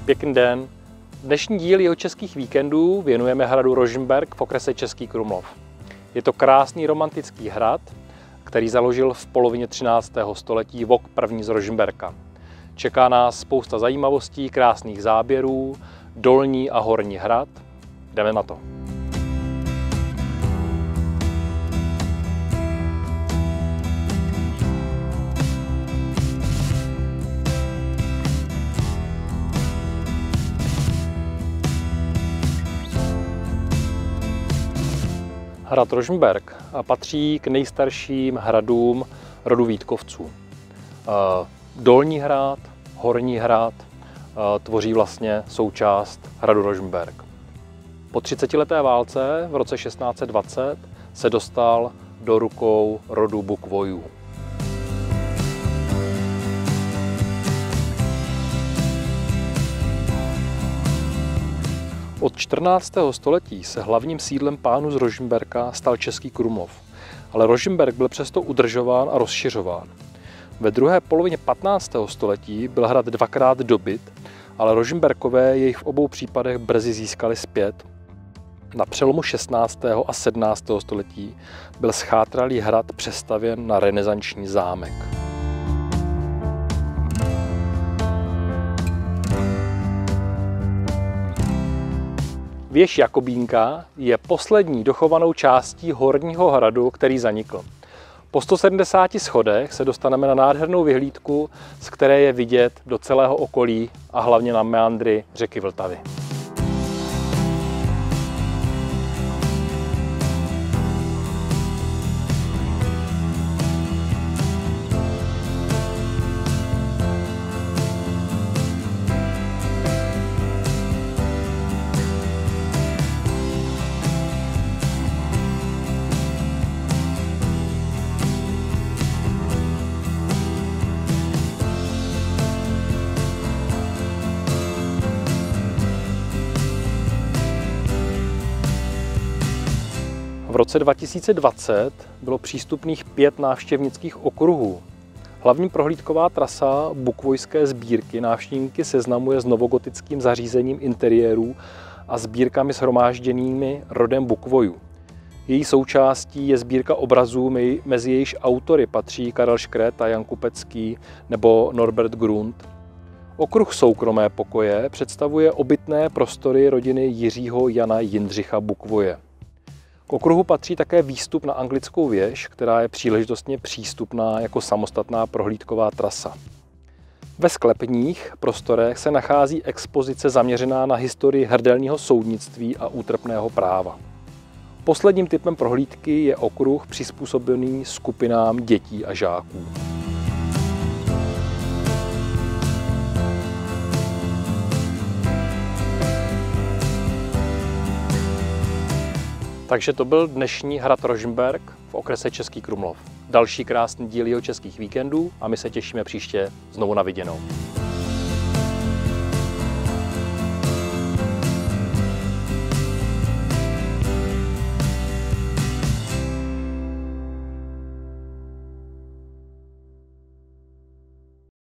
Pěkný den. Dnešní díl Jihočeských víkendů věnujeme hradu Rožmberk v okrese Český Krumlov. Je to krásný romantický hrad, který založil v polovině 13. století Vok I. z Rožmberka. Čeká nás spousta zajímavostí, krásných záběrů, dolní a horní hrad. Jdeme na to. Hrad Rožmberk patří k nejstarším hradům rodu Vítkovců. Dolní hrad, horní hrad tvoří vlastně součást hradu Rožmberk. Po 30leté válce v roce 1620 se dostal do rukou rodu Bukvojů. Od 14. století se hlavním sídlem pánů z Rožmberka stal Český Krumlov, ale Rožmberk byl přesto udržován a rozšiřován. Ve druhé polovině 15. století byl hrad dvakrát dobyt, ale Rožmberkové jej v obou případech brzy získali zpět. Na přelomu 16. a 17. století byl zchátralý hrad přestavěn na renesanční zámek. Věž Jakobínka je poslední dochovanou částí horního hradu, který zanikl. Po 170 schodech se dostaneme na nádhernou vyhlídku, z které je vidět do celého okolí a hlavně na meandry řeky Vltavy. V roce 2020 bylo přístupných 5 návštěvnických okruhů. Hlavní prohlídková trasa Bukvojské sbírky návštěvníky seznamuje s novogotickým zařízením interiérů a sbírkami shromážděnými rodem Bukvojů. Její součástí je sbírka obrazů, mezi jejíž autory patří Karel Škret a Jan Kupecký nebo Norbert Grund. Okruh soukromé pokoje představuje obytné prostory rodiny Jiřího Jana Jindřicha Bukvoje. K okruhu patří také výstup na anglickou věž, která je příležitostně přístupná jako samostatná prohlídková trasa. Ve sklepních prostorech se nachází expozice zaměřená na historii hrdelního soudnictví a útrpného práva. Posledním typem prohlídky je okruh přizpůsobený skupinám dětí a žáků. Takže to byl dnešní hrad Rožmberk v okrese Český Krumlov. Další krásný díl Jihočeských víkendů a my se těšíme příště znovu na viděnou.